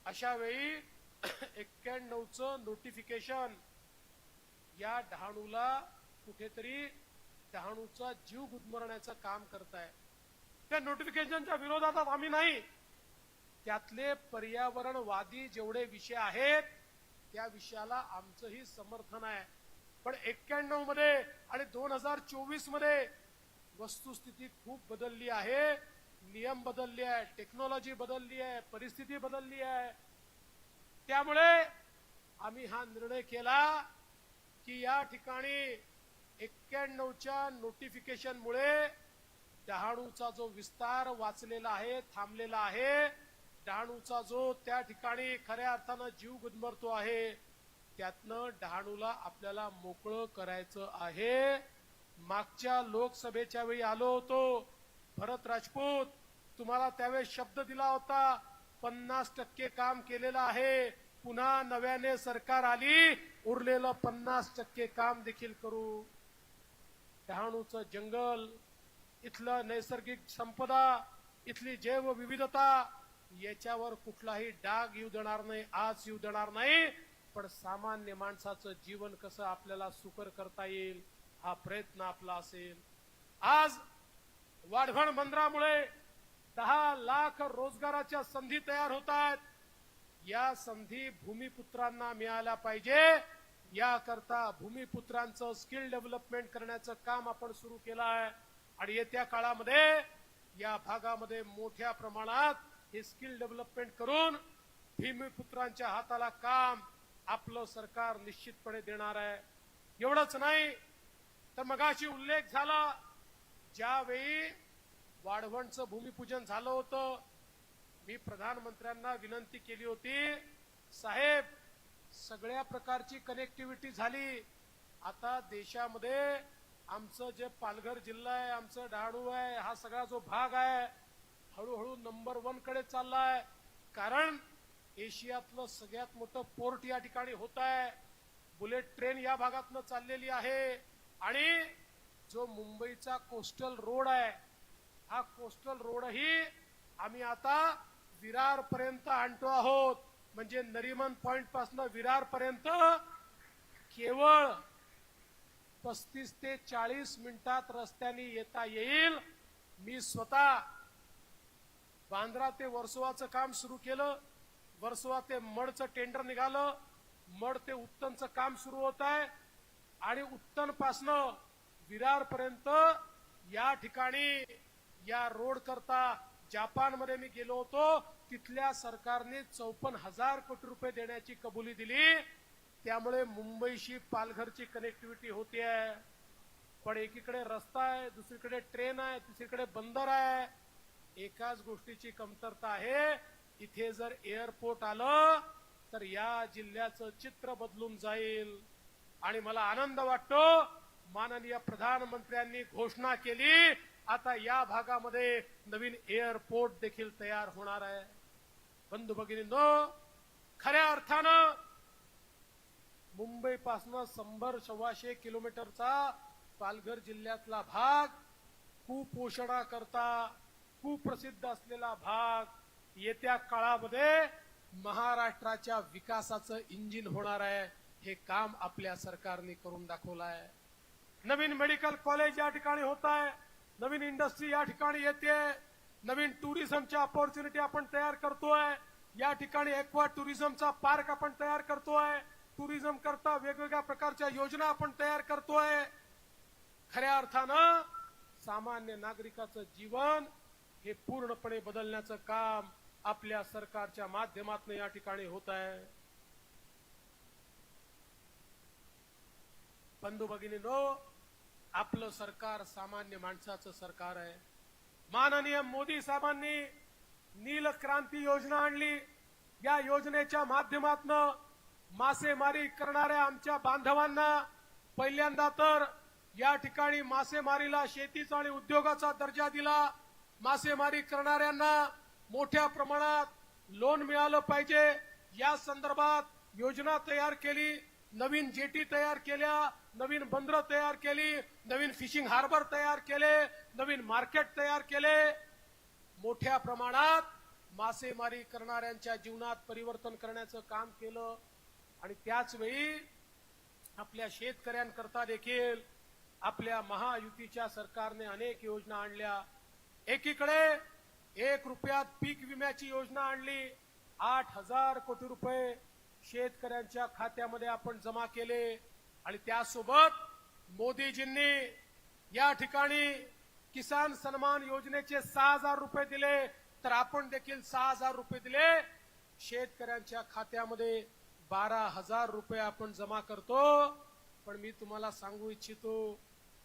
अशा वेळी 91चं नोटिफिकेशन या डहाणूला कुठेतरी डहाणूचा जीव गुदमरण्याचं काम करताय. त्या नोटिफिकेशनच्या विरोधात आम्ही नाही, त्यातले पर्यावरणवादी जेवढे विषय आहेत त्या विषयाला आमचंही समर्थन आहे. पण 91 मध्ये आणि 2024 मध्ये वस्तुस्थिती खूप बदलली आहे, नियम बदलले आहे, टेक्नॉलॉजी बदलली आहे, परिस्थिती बदलली आहे. त्यामुळे आम्ही हा निर्णय केला की या ठिकाणी 91च्या नोटिफिकेशनमुळे डहाणूचा जो विस्तार वाचलेला आहे, थांबलेला आहे, डहाणूचा जो त्या ठिकाणी खऱ्या अर्थानं जीव गुदमरतो आहे, त्यातनं डहाणूला आपल्याला मोकळं करायचं आहे. मागच्या लोकसभेच्या वेळी आलो होतो, भरत राजपूत तुम्हाला त्यावेळेस शब्द दिला होता 50% काम केलेलं आहे, पुन्हा नव्याने सरकार आली उरलेलं 50% काम देखील करू. डहाणूचं जंगल, इथलं नैसर्गिक संपदा, इथली जैवविविधता याच्यावर कुठलाही डाग येऊ देणार नाही, आज येऊ देणार नाही. पण सामान्य माणसाचं जीवन कसं आपल्याला सुकर करता येईल हा प्रयत्न आपला असेल. आज वाढवण बंदरामुळे 10 लाख रोजगाराच्या संधी तयार होत आहेत. या संधी भूमिपुत्रांना मिळाल्या पाहिजे. याकरता भूमिपुत्रांचं स्किल डेव्हलपमेंट करण्याचं काम आपण सुरू केलं आहे आणि येत्या काळामध्ये या भागामध्ये मोठ्या प्रमाणात हे स्किल डेव्हलपमेंट करून भूमिपुत्रांच्या हाताला काम आपलं सरकार निश्चितपणे देणार आहे. एवढंच नाही तर मगाशी उल्लेख झाला, ज्यावेळी वाढवणचं भूमिपूजन झालं होतं, मी प्रधानमंत्र्यांना विनंती केली होती, साहेब सगळ्या प्रकारची कनेक्टिव्हिटी झाली, आता देशामध्ये आमचं जे पालघर जिल्हा आहे, आमचं डहाणू आहे, हा सगळा जो भाग आहे हळूहळू नंबर 1 कडे चाललाय. कारण एशियातलं सगळ्यात मोठं पोर्ट या ठिकाणी होत आहे. बुलेट ट्रेन या भागातनं चाललेली आहे आणि जो मुंबईचा कोस्टल रोड आहे, हा कोस्टल रोडही आम्ही आता विरार पर्यंत आणतो आहोत. म्हणजे नरिमन पॉइंट पासून विरार पर्यंत केवळ 35 ते 40 मिनिटात रस्त्याने येता येईल. मी स्वतः बांद्रा ते वर्सोवाचं काम सुरू केलं, वर्सोवा ते मडचं टेंडर निघालं, मड ते उत्तनचं काम सुरू होत आहे आणि उत्तन पासनं विरार पर्यंत या ठिकाणी या रोड करता जपानमध्ये मी गेलो होतो, तिथल्या सरकारने 54,000 कोटी रुपये देण्याची कबुली दिली. त्यामुळे मुंबईशी पालघरची कनेक्टिव्हिटी होती आहे. पण एकीकडे रस्ता आहे, दुसरीकडे ट्रेन आहे, तिसरीकडे बंदर आहे. एकाच गोष्टीची कमतरता आहे, इथे जर एअरपोर्ट आलं तर या जिल्ह्याचं चित्र बदलून जाईल. आणि मला आनंद वाटतो, माननीय प्रधानमंत्र्यांनी घोषणा केली, आता या भागामध्ये नवीन एअरपोर्ट देखील तयार होणार आहे. बंधू भगिनींनो, खऱ्या अर्थानं मुंबईपासून 100-125 किलोमीटरचा पालघर जिल्ह्यातला भाग कुपोषणाकरता कुप्रसिद्ध असलेला भाग येत्या काळामध्ये महाराष्ट्राच्या विकासाचं इंजिन होणार आहे. हे काम आपल्या सरकारने करून दाखवलं आहे. नवीन मेडिकल कॉलेज या ठिकाणी होत आहे, नवीन इंडस्ट्री या ठिकाणी येते, नवीन टुरिझमच्या ऑपॉर्च्युनिटी आपण तयार करतोय. या ठिकाणी एक्वा टुरिझमचा पार्क आपण तयार करतोय. टुरिझम करता वेगवेगळ्या प्रकारच्या योजना आपण तयार करतोय. खऱ्या अर्थानं सामान्य नागरिकाचं जीवन हे पूर्णपणे बदलण्याचं काम आपल्या सरकारच्या माध्यमातून या ठिकाणी होत आहे. बंधू भगिनींनो, आपलं सरकार सामान्य माणसाचं सरकार आहे. माननीय मोदी साहेबांनी नील क्रांती योजना आणली. या योजनेच्या माध्यमातून मासेमारी करणाऱ्या आमच्या बांधवांना पहिल्यांदा तर या ठिकाणी मासेमारीला शेतीचा आणि उद्योगाचा दर्जा दिला. मासेमारी करणाऱ्यांना मोठ्या प्रमाणात लोन मिळालं पाहिजे या संदर्भात योजना तयार केली. नवीन जेटी तयार केल्या, नवीन बंदरं तयार केली, नवीन फिशिंग हार्बर तयार केले, नवीन मार्केट तयार केले. मोठ्या प्रमाणात मासेमारी करणाऱ्यांच्या जीवनात परिवर्तन करण्याचं काम केलं. आणि त्याच वेळी आपल्या शेतकऱ्यांकरता देखील आपल्या महायुतीच्या सरकारने अनेक योजना आणल्या. एकीकडे 1 रुपयात पीक विम्याची योजना आणली. 8,000 कोटी रुपये शेतकऱ्यांच्या खात्यामध्ये आपण जमा केले. आणि त्यासोबत मोदीजींनी या ठिकाणी किसान सन्मान योजनेचे 6,000 रुपये दिले, तर आपण देखील 6,000 रुपये दिले. शेतकऱ्यांच्या खात्यामध्ये 12,000 रुपये आपण जमा करतो. पण मी तुम्हाला सांगू इच्छितो,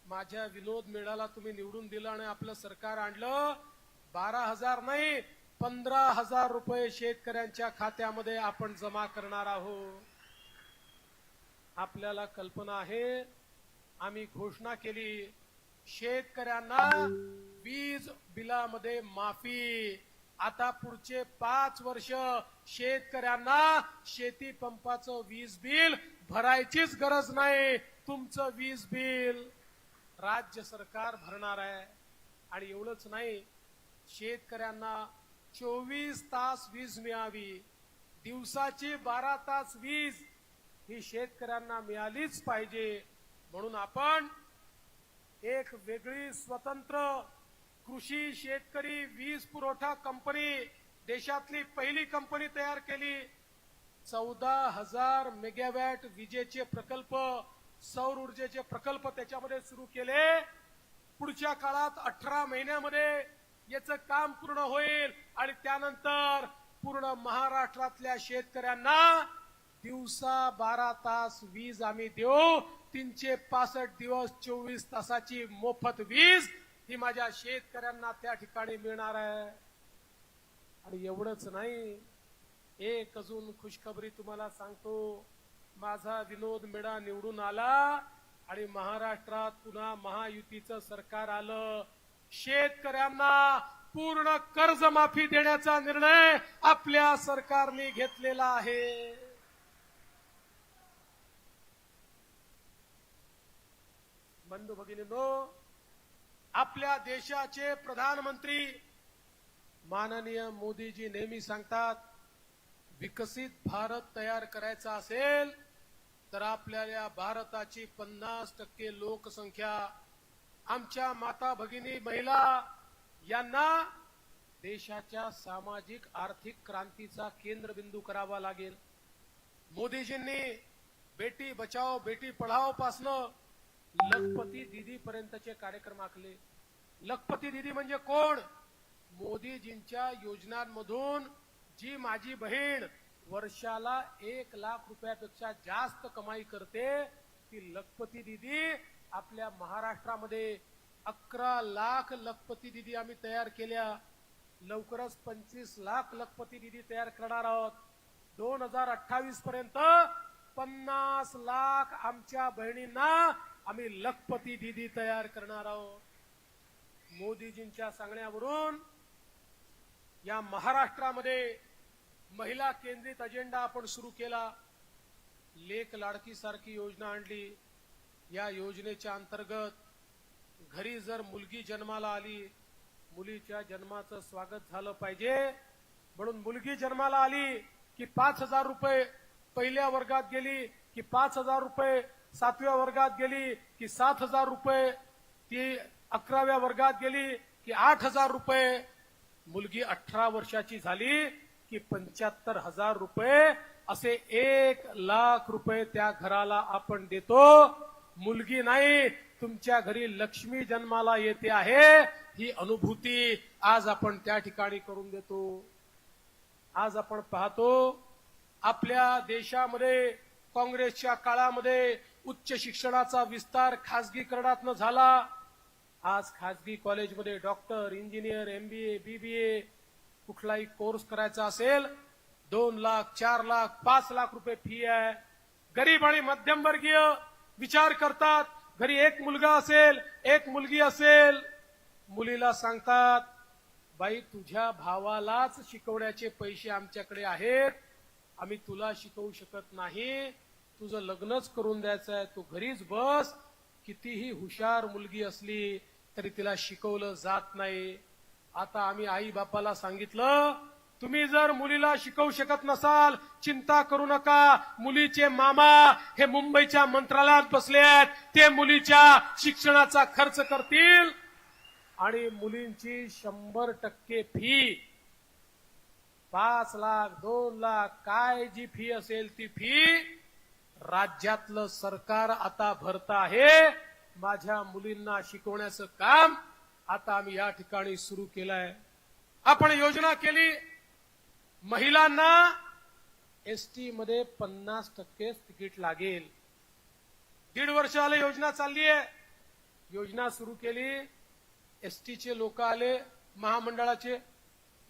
माझ्या विनोद मेळाला तुम्ही निवडून दिलं आणि आपलं सरकार आणलं. 12,000 नाही, 15,000 रुपये शेतकऱ्यांच्या खात्यामध्ये आपण जमा करणार आहोत. आपल्याला कल्पना आहे, आम्ही घोषणा केली, शेतकऱ्यांना वीज बिलामध्ये माफी. आता पुढचे 5 वर्ष शेतकऱ्यांना शेती पंपाचं वीज बिल भरायचीच गरज नाही. तुमचं वीज बिल राज्य सरकार भरणार आहे. आणि एवढंच नाही, शेतकऱ्यांना 24 तास वीज मिळावी, दिवसाची 12 तास वीज ही शेतकऱ्यांना मिळालीच पाहिजे. म्हणून आपण एक वेगळी स्वतंत्र कृषी शेतकरी वीज पुरवठा कंपनी, देशातली पहिली कंपनी तयार केली. 14,000 मेगावॅट विजेचे प्रकल्प, सौर ऊर्जेचे प्रकल्प त्याच्यामध्ये सुरू केले. पुढच्या काळात 18 महिन्यामध्ये याचं काम पूर्ण होईल आणि त्यानंतर पूर्ण महाराष्ट्रातल्या शेतकऱ्यांना दिवसा 12 तास वीज आम्ही देऊ. 365 दिवस 24 तासाची मोफत वीज ही माझ्या शेतकऱ्यांना त्या ठिकाणी मिळणार आहे. आणि एवढंच नाही, एक अजून खुशखबरी तुम्हाला सांगतो. माझा विनोद मेढा निवडून आला आणि महाराष्ट्रात पुन्हा महायुतीचं सरकार आलं. शेतकऱ्यांना पूर्ण कर्जमाफी देण्याचा निर्णय आपल्या सरकारने घेतलेला आहे. बंधू भगिनींनो, आपल्या देशाचे प्रधानमंत्री माननीय मोदीजी नेहमी सांगतात, विकसित भारत तयार करायचा असेल तर आपल्याला भारताची 50% लोकसंख्या, आमच्या माता भगिनी महिला यांना देशाच्या सामाजिक आर्थिक क्रांतीचा केंद्रबिंदू करावा लागेल. मोदीजींनी बेटी बचाओ बेटी पढाओ पासनं लखपती दीदी पर्यंतचे कार्यक्रम आखले. लखपती दीदी म्हणजे कोण? मोदीजींच्या योजनांमधून जी माझी बहीण वर्षाला 1 लाख रुपयापेक्षा जास्त कमाई करते, ती लखपती दीदी आपल्या महाराष्ट्रामध्ये 11 लाख लखपती दीदी आम्ही तयार केल्या. लवकरच 25 लाख लखपती दीदी तयार करणार आहोत. 2028 पर्यंत 50 लाख आमच्या बहिणींना आम्ही लखपती दीदी तयार करणार आहोत. मोदीजींच्या सांगण्यावरून या महाराष्ट्रामध्ये महिला केंद्रित अजेंडा आपण सुरू केला. लेक लाडकी सारखी योजना आणली. या योजनेच्या अंतर्गत घरी जर मुलगी जन्माला आली, मुलीच्या जन्माचं स्वागत झालं पाहिजे म्हणून मुलगी जन्माला आली की 5,000 रुपये, पहिल्या वर्गात गेली की 5,000 रुपये, 7व्या वर्गात गेली की 7,000 रुपये, ती 11व्या वर्गात गेली की 8,000 रुपये, मुलगी 18 वर्षाची झाली की 75,000 रुपये, असे 1 लाख रुपये त्या घराला आपण देतो. मुलगी नाही, तुमच्या घरी लक्ष्मी जन्माला येते आहे ही अनुभूती आज आपण त्या ठिकाणी करून देतो. आज आपण पाहतो आपल्या देशामध्ये काँग्रेसच्या काळामध्ये उच्च शिक्षणाचा विस्तार खासगीकरणातनं झाला. आज खासगी कॉलेजमध्ये डॉक्टर, इंजिनियर, MBA, BBA कुठलाही कोर्स करायचा असेल 2 लाख, 4 लाख, 5 लाख रुपये फी आहे. गरीब आणि मध्यमवर्गीय विचार करतात, घरी एक मुलगा असेल, एक मुलगी असेल, मुलीला सांगतात, बाई तुझ्या भावालाच शिकवण्याचे पैसे आमच्याकडे आहेत, आम्ही तुला शिकवू शकत नाही, तुझं लग्नच करून द्यायचं आहे, तू घरीच बस. कितीही हुशार मुलगी असली तरी तिला शिकवलं जात नाही. आता आम्ही आई बापाला सांगितलं, तुम्ही जर मुलीला शिकवू शकत नसाल चिंता करू नका, मुलीचे मामा हे मुंबईच्या मंत्रालयात बसले आहेत, ते मुलीच्या शिक्षणाचा खर्च करतील आणि मुलींची 100% फी 5 लाख, 2 लाख काय जी फी असेल ती फी राज्यातलं सरकार आता भरत आहे. माझ्या मुलींना शिकवण्याचं काम आता आम्ही या ठिकाणी सुरू केलं आहे. आपण योजना केली, महिलांना एसटी मध्ये 50% तिकीट लागेल. 1.5 वर्ष आले योजना चालली आहे. योजना सुरू केली, एसटीचे लोक आले महामंडळाचे,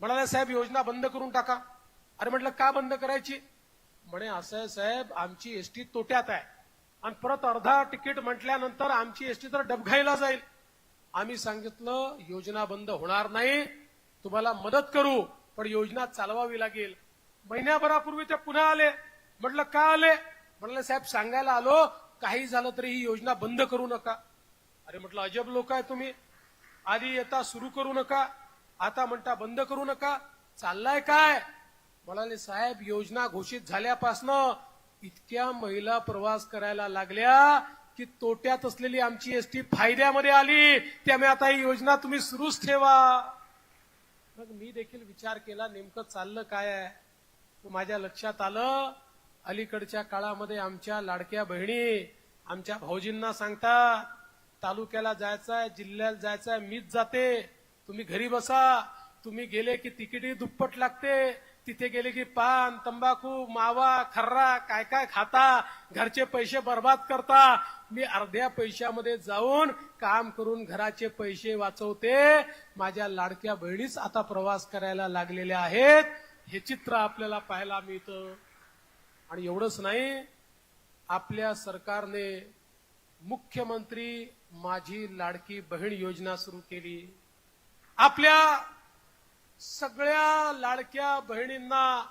म्हणाले साहेब योजना बंद करून टाका. अरे म्हटलं का बंद करायची? म्हणे असं आहे साहेब, आमची एसटी तोट्यात आहे आणि परत अर्धा तिकीट म्हटल्यानंतर आमची एसटी तर डबघाईला जाईल. आम्ही सांगितलं योजना बंद होणार नाही, तुम्हाला मदत करू पण योजना चालवावी लागेल. महिन्याभरापूर्वी ते पुन्हा आले. म्हटलं का आले? म्हटलं साहेब सांगायला आलो, काही झालं तरी ही योजना बंद करू नका. अरे म्हटलं अजब लोक आहे तुम्ही. आधी येता सुरू करू नका, आता म्हणता बंद करू नका. चाललाय काय? म्हणाले साहेब योजना घोषित झाल्यापासनं इतक्या महिला प्रवास करायला लागल्या की तोट्यात असलेली आमची एसटी फायद्यामध्ये आली. त्यामुळे आता ही योजना तुम्ही सुरूच ठेवा. मग मी देखील विचार केला नेमकं चाललं काय आहे. माझ्या लक्षात आलं अलीकडच्या काळामध्ये आमच्या लाडक्या बहिणी आमच्या भाऊजींना सांगतात तालुक्याला जायचंय, जिल्ह्याला जायचंय, मीच जाते, तुम्ही घरी बसा. तुम्ही गेले की तिकीटही दुप्पट लागते. तिथे गेले की पान, तंबाखू, मावा, खर्रा काय काय खाता, घरचे पैसे बर्बाद करता. मी अर्ध्या पैशामध्ये जाऊन काम करून घराचे पैसे वाचवते. माझ्या लाडक्या बहिणीच आता प्रवास करायला लागलेल्या आहेत. हे चित्र आपल्याला पाहायला मिळतं. आणि एवढंच नाही, आपल्या सरकारने मुख्यमंत्री माझी लाडकी बहीण योजना सुरू केली. आपल्या सगळ्या लाडक्या बहिणींना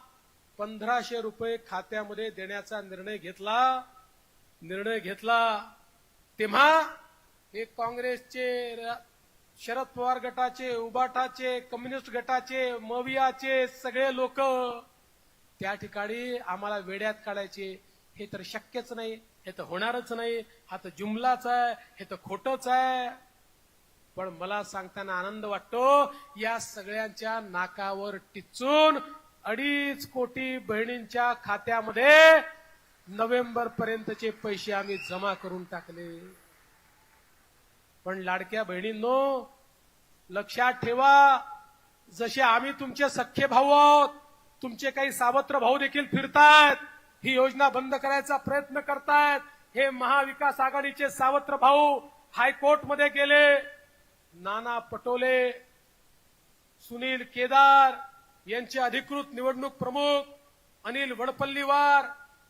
1500 रुपये खात्यामध्ये देण्याचा निर्णय घेतला. तेव्हा हे काँग्रेसचे, शरद पवार गटाचे, उबाटाचे, कम्युनिस्ट गटाचे, मवियाचे सगळे लोक त्या ठिकाणी आम्हाला वेड्यात काढायचे. हे तर शक्यच नाही, हे तर होणारच नाही, हा तर जुमलाच आहे, हे तर खोटच आहे. पण मला सांगताना आनंद वाटतो, या सगळ्यांच्या नाकावर टिचून 2.5 कोटी बहिणींच्या खात्यामध्ये नोव्हेंबर पर्यंतचे पैसे आम्ही जमा करून टाकले. पण लाडक्या बहिणींनो लक्षात ठेवा, जसे आम्ही तुमचे सख्खे भाऊ आहोत, तुमचे काही सावत्र भाऊ देखील फिरतायत, ही योजना बंद करायचा प्रयत्न करतायत. हे महाविकास आघाडीचे सावत्र भाऊ हायकोर्टमध्ये गेले. नाना पटोले, सुनील केदार यांचे अधिकृत निवडणूक प्रमुख अनिल वडपल्लीवार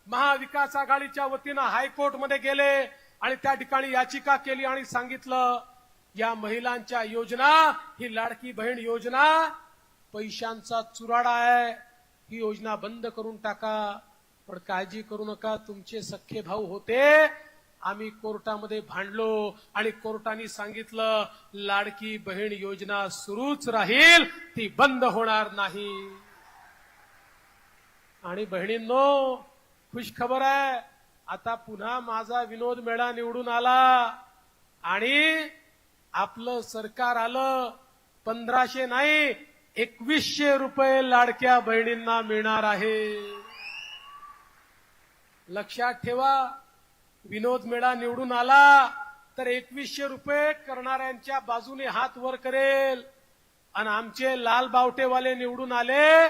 महाविकास आघाडीच्या वतीनं हायकोर्टमध्ये गेले आणि त्या ठिकाणी याचिका केली आणि सांगितलं या महिलांच्या योजना, ही लाडकी बहीण योजना पैशांचा चुराडा आहे, ही योजना बंद करून टाका. पण काळजी करू नका, तुमचे सख्खे भाऊ होते, आम्ही कोर्टामध्ये भांडलो आणि कोर्टाने सांगितलं लाडकी बहीण योजना सुरूच राहील, ती बंद होणार नाही. आणि बहिणींनो खुश खबर आहे, आता पुन्हा माझा विनोद मेढा निवडून आला आणि आपलं सरकार आलं. 1500 नाही 2100 रुपये लाडक्या बहिणींना मिळणार आहे. लक्षात ठेवा, विनोद मेढा निवडून आला तर 2100 रुपये करणाऱ्यांच्या बाजूने हात वर करेल आणि आमचे लाल बावटेवाले निवडून आले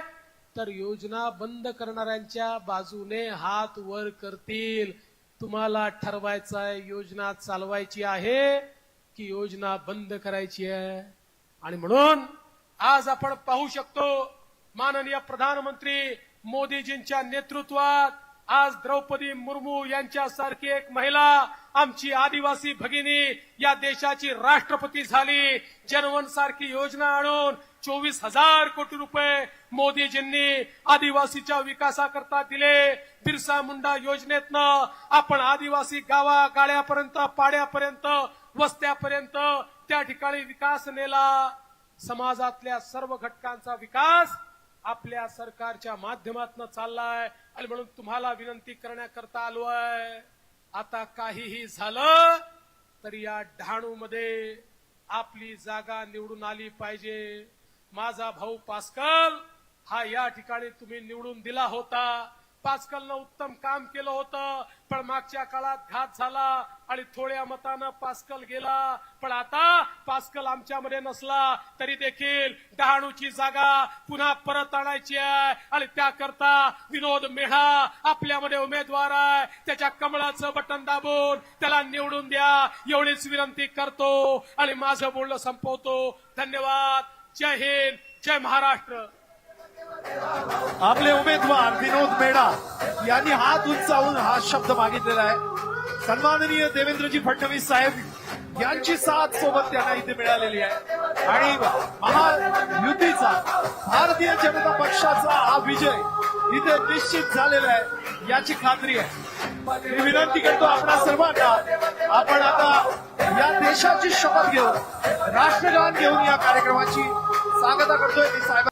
तर योजना बंद करणाऱ्यांच्या बाजूने हात वर करतील. तुम्हाला ठरवायचं आहे योजना चालवायची आहे की योजना बंद करायची आहे. आणि म्हणून आज आपण पाहू शकतो माननीय प्रधानमंत्री मोदीजींच्या नेतृत्वात आज द्रौपदी मुर्मू यांच्यासारखी एक महिला, आमची आदिवासी भगिनी या देशाची राष्ट्रपती झाली. जनवन सारखी योजना आणून 24,000 कोटी रुपये मोदीजींनी आदिवासीच्या विकासाकरता दिले. बिरसा मुंडा योजनेतनं आपण आदिवासी गावागाड्यापर्यंत, पाड्यापर्यंत, वस्त्यापर्यंत त्या ठिकाणी विकास नेला. समाजातल्या सर्व घटकांचा विकास आपल्या सरकारच्या माध्यमातून चाललाय. आणि म्हणून तुम्हाला विनंती करण्याकरता आलो आहे, आता काहीही झालं तर या डहाणूमध्ये आपली जागा निवडून आली पाहिजे. माझा भाऊ पास्कल हा या ठिकाणी तुम्ही निवडून दिला होता. पास्कलनं उत्तम काम केलं होतं, पण मागच्या काळात घात झाला आणि थोड्या मतानं पास्कल गेला. पण आता पास्कल आमच्यामध्ये नसला तरी देखील डहाणूची जागा पुन्हा परत आणायची आहे आणि त्याकरता विनोद मेढा आपल्यामध्ये उमेदवार आहे. त्याच्या कमळाचं बटन दाबून त्याला निवडून द्या, एवढीच विनंती करतो आणि माझं बोलणं संपवतो. धन्यवाद. जय हिंद, जय महाराष्ट्र. आपले उमेदवार विनोद मेढा यांनी हात उंचावून हा शब्द मागितलेला आहे. सन्माननीय देवेंद्रजी फडणवीस साहेब यांची साथ सोबत त्यांना इथे मिळालेली आहे आणि महायुतीचा, भारतीय जनता पक्षाचा हा विजय इथे निश्चित झालेलं आहे याची खात्री आहे. मी विनंती करतो आपणा सर्वांना, आपण आता या देशाची शपथ घेऊन राष्ट्रगान घेऊन या कार्यक्रमाची सांगता करतोय. मी साहेब